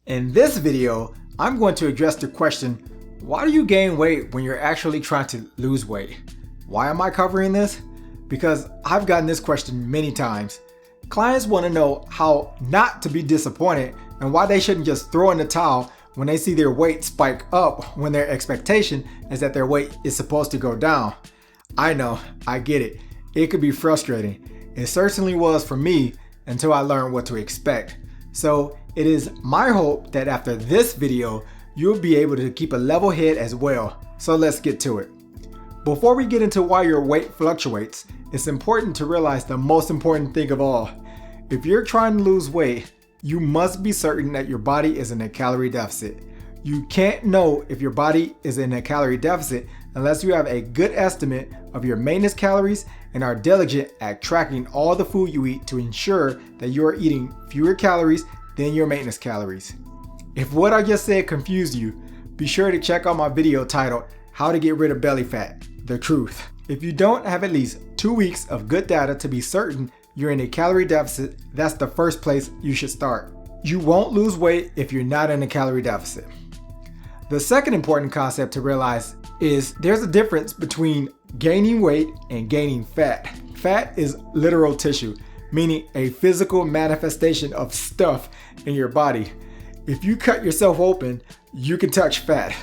In this video, I'm going to address the question, why do you gain weight when you're actually trying to lose weight? Why am I covering this? Because I've gotten this question many times. Clients want to know how not to be disappointed and why they shouldn't just throw in the towel when they see their weight spike up when their expectation is that their weight is supposed to go down. I know, I get it. It could be frustrating. It certainly was for me until I learned what to expect. So it is my hope that after this video, you'll be able to keep a level head as well. So let's get to it. Before we get into why your weight fluctuates, it's important to realize the most important thing of all. If you're trying to lose weight, you must be certain that your body is in a calorie deficit. You can't know if your body is in a calorie deficit unless you have a good estimate of your maintenance calories and are diligent at tracking all the food you eat to ensure that you are eating fewer calories than your maintenance calories. If what I just said confused you, be sure to check out my video titled How to Get Rid of Belly Fat, The Truth. If you don't have at least 2 weeks of good data to be certain you're in a calorie deficit, that's the first place you should start. You won't lose weight if you're not in a calorie deficit. The second important concept to realize is there's a difference between gaining weight and gaining fat. Fat is literal tissue, meaning a physical manifestation of stuff in your body. If you cut yourself open, you can touch fat.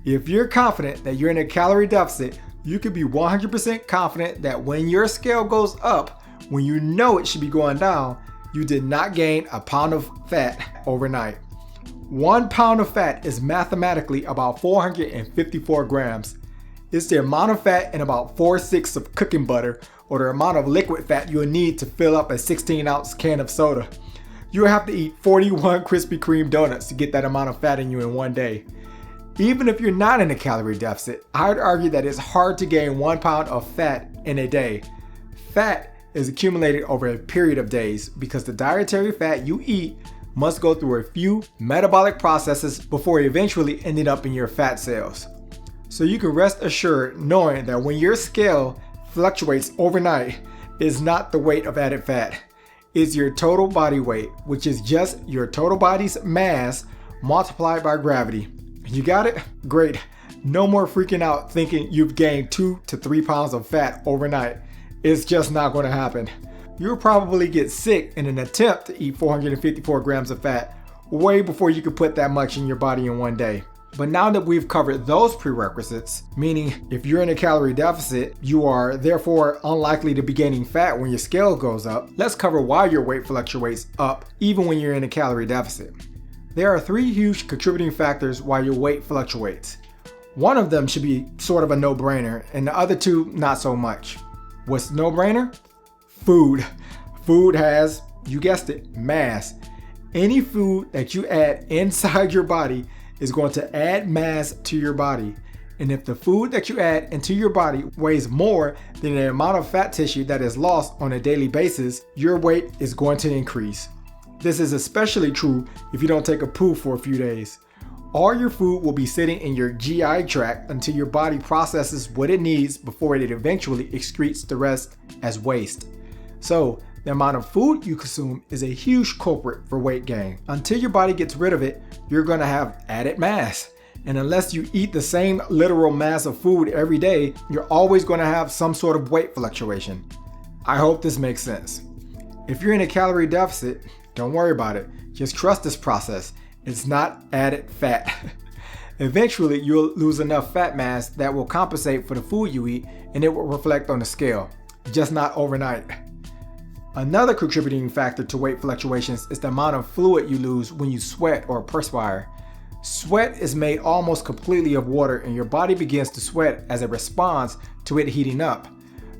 If you're confident that you're in a calorie deficit, you can be 100% confident that when your scale goes up, when you know it should be going down, you did not gain a pound of fat overnight. 1 pound of fat is mathematically about 454 grams. It's the amount of fat in about 4/6 of cooking butter, or the amount of liquid fat you'll need to fill up a 16-ounce can of soda. You'll have to eat 41 Krispy Kreme donuts to get that amount of fat in you in one day. Even if you're not in a calorie deficit, I would argue that it's hard to gain 1 pound of fat in a day. Fat is accumulated over a period of days because the dietary fat you eat must go through a few metabolic processes before eventually ending up in your fat cells. So you can rest assured knowing that when your scale fluctuates overnight, it's not the weight of added fat. It's your total body weight, which is just your total body's mass multiplied by gravity. You got it? Great. No more freaking out thinking you've gained 2 to 3 pounds of fat overnight. It's just not going to happen. You'll probably get sick in an attempt to eat 454 grams of fat way before you could put that much in your body in one day. But now that we've covered those prerequisites, meaning if you're in a calorie deficit, you are therefore unlikely to be gaining fat when your scale goes up, let's cover why your weight fluctuates up even when you're in a calorie deficit. There are 3 huge contributing factors why your weight fluctuates. One of them should be sort of a no-brainer, and the other 2 not so much. What's the no-brainer? Food. Food has, you guessed it, mass. Any food that you add inside your body is going to add mass to your body. And if the food that you add into your body weighs more than the amount of fat tissue that is lost on a daily basis, your weight is going to increase. This is especially true if you don't take a poo for a few days. All your food will be sitting in your GI tract until your body processes what it needs before it eventually excretes the rest as waste. So, the amount of food you consume is a huge culprit for weight gain. Until your body gets rid of it, you're going to have added mass. And unless you eat the same literal mass of food every day, you're always going to have some sort of weight fluctuation. I hope this makes sense. If you're in a calorie deficit, don't worry about it. Just trust this process. It's not added fat. Eventually, you'll lose enough fat mass that will compensate for the food you eat, and it will reflect on the scale, just not overnight. Another contributing factor to weight fluctuations is the amount of fluid you lose when you sweat or perspire. Sweat is made almost completely of water, and your body begins to sweat as a response to it heating up.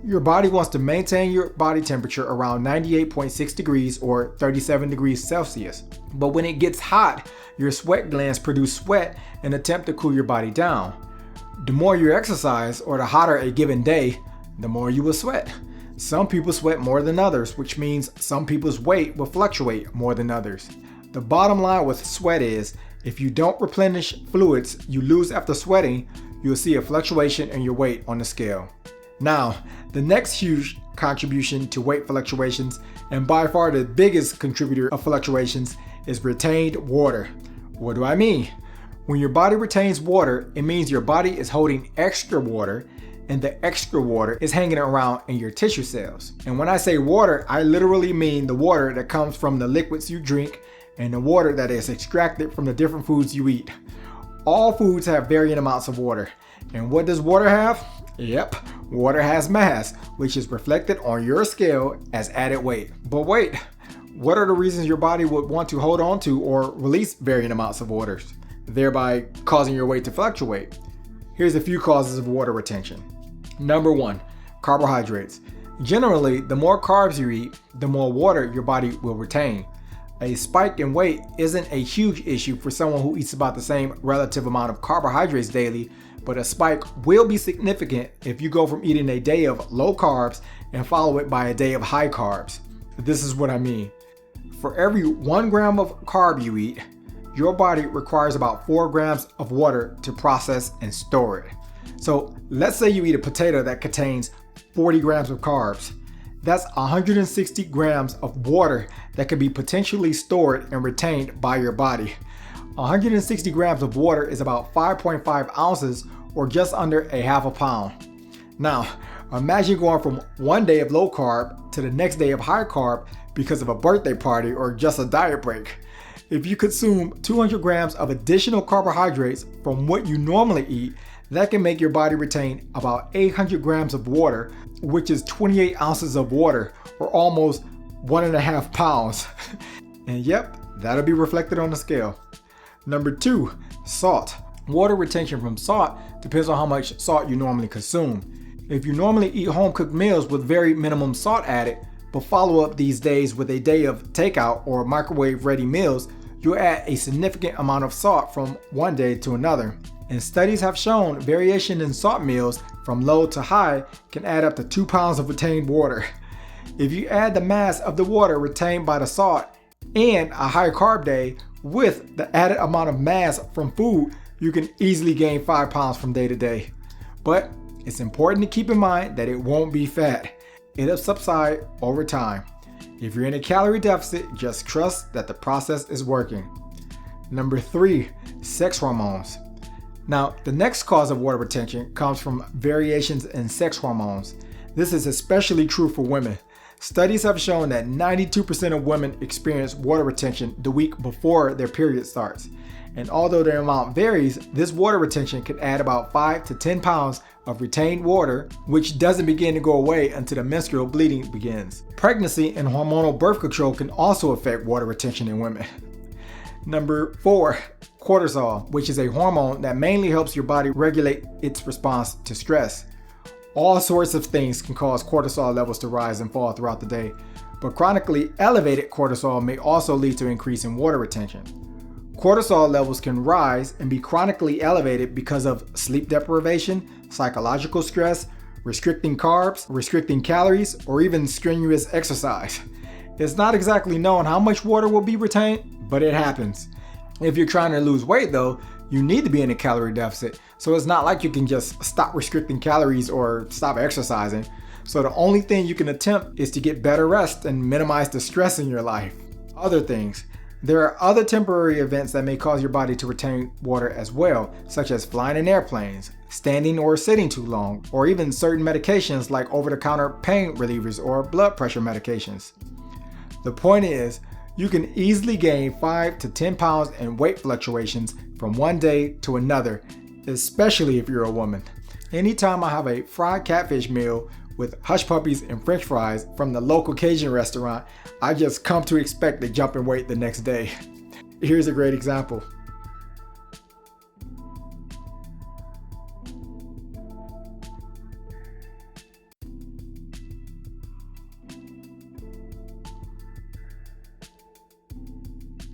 Your body wants to maintain your body temperature around 98.6 degrees or 37 degrees Celsius. But when it gets hot, your sweat glands produce sweat and attempt to cool your body down. The more you exercise or the hotter a given day, the more you will sweat. Some people sweat more than others, which means some people's weight will fluctuate more than others. The bottom line with sweat is, if you don't replenish fluids you lose after sweating, you'll see a fluctuation in your weight on the scale. Now, the next huge contribution to weight fluctuations, and by far the biggest contributor of fluctuations, is retained water. What do I mean? When your body retains water, it means your body is holding extra water, and the extra water is hanging around in your tissue cells. And when I say water, I literally mean the water that comes from the liquids you drink and the water that is extracted from the different foods you eat. All foods have varying amounts of water. And what does water have? Yep, water has mass, which is reflected on your scale as added weight. But wait, what are the reasons your body would want to hold on to or release varying amounts of water, thereby causing your weight to fluctuate? Here's a few causes of water retention. Number 1, carbohydrates. Generally, the more carbs you eat, the more water your body will retain. A spike in weight isn't a huge issue for someone who eats about the same relative amount of carbohydrates daily, but a spike will be significant if you go from eating a day of low carbs and follow it by a day of high carbs. This is what I mean. For every 1 gram of carb you eat, your body requires about 4 grams of water to process and store it. So let's say you eat a potato that contains 40 grams of carbs. That's 160 grams of water that could be potentially stored and retained by your body. 160 grams of water is about 5.5 ounces or just under a half a pound. Now, imagine going from one day of low carb to the next day of high carb because of a birthday party or just a diet break. If you consume 200 grams of additional carbohydrates from what you normally eat, that can make your body retain about 800 grams of water, which is 28 ounces of water, or almost 1.5 pounds. And yep, that'll be reflected on the scale. Number 2, salt. Water retention from salt depends on how much salt you normally consume. If you normally eat home-cooked meals with very minimum salt added, but follow up these days with a day of takeout or microwave-ready meals, you'll add a significant amount of salt from one day to another. And studies have shown variation in salt meals from low to high can add up to 2 pounds of retained water. If you add the mass of the water retained by the salt and a high carb day with the added amount of mass from food, you can easily gain 5 pounds from day to day. But it's important to keep in mind that it won't be fat. It'll subside over time. If you're in a calorie deficit, just trust that the process is working. Number 3, sex hormones. Now, the next cause of water retention comes from variations in sex hormones. This is especially true for women. Studies have shown that 92% of women experience water retention the week before their period starts. And although the amount varies, this water retention can add about 5 to 10 pounds of retained water, which doesn't begin to go away until the menstrual bleeding begins. Pregnancy and hormonal birth control can also affect water retention in women. Number 4, cortisol, which is a hormone that mainly helps your body regulate its response to stress. All sorts of things can cause cortisol levels to rise and fall throughout the day, but chronically elevated cortisol may also lead to increase in water retention. Cortisol levels can rise and be chronically elevated because of sleep deprivation, psychological stress, restricting carbs, restricting calories, or even strenuous exercise. It's not exactly known how much water will be retained, but it happens. If you're trying to lose weight though, you need to be in a calorie deficit, so it's not like you can just stop restricting calories or stop exercising. So the only thing you can attempt is to get better rest and minimize the stress in your life. Other things. There are other temporary events that may cause your body to retain water as well, such as flying in airplanes, standing or sitting too long, or even certain medications like over-the-counter pain relievers or blood pressure medications. The point is, you can easily gain 5 to 10 pounds in weight fluctuations from one day to another, especially if you're a woman. Anytime I have a fried catfish meal with hush puppies and french fries from the local Cajun restaurant, I just come to expect a jump in weight the next day. Here's a great example.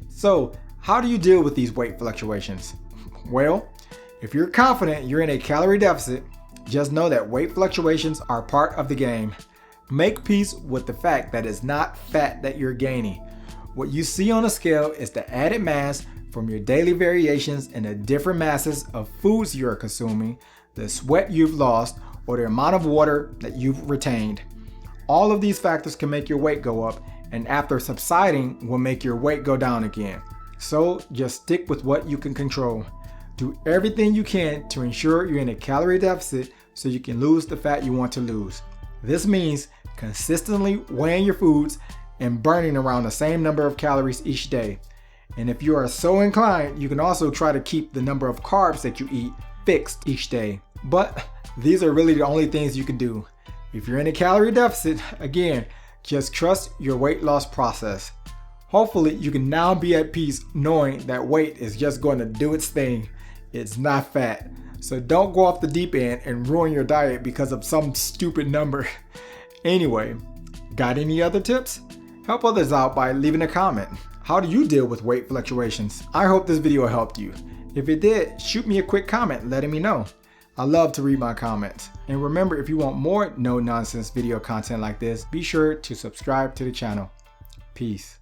So, how do you deal with these weight fluctuations? Well, if you're confident you're in a calorie deficit, just know that weight fluctuations are part of the game. Make peace with the fact that it's not fat that you're gaining. What you see on the scale is the added mass from your daily variations in the different masses of foods you're consuming, the sweat you've lost, or the amount of water that you've retained. All of these factors can make your weight go up, and after subsiding will make your weight go down again. So just stick with what you can control. Do everything you can to ensure you're in a calorie deficit so you can lose the fat you want to lose. This means consistently weighing your foods and burning around the same number of calories each day. And if you are so inclined, you can also try to keep the number of carbs that you eat fixed each day. But these are really the only things you can do. If you're in a calorie deficit, again, just trust your weight loss process. Hopefully you can now be at peace knowing that weight is just going to do its thing. It's not fat. So don't go off the deep end and ruin your diet because of some stupid number. Anyway, got any other tips? Help others out by leaving a comment. How do you deal with weight fluctuations? I hope this video helped you. If it did, shoot me a quick comment letting me know. I love to read my comments. And remember, if you want more no-nonsense video content like this, be sure to subscribe to the channel. Peace.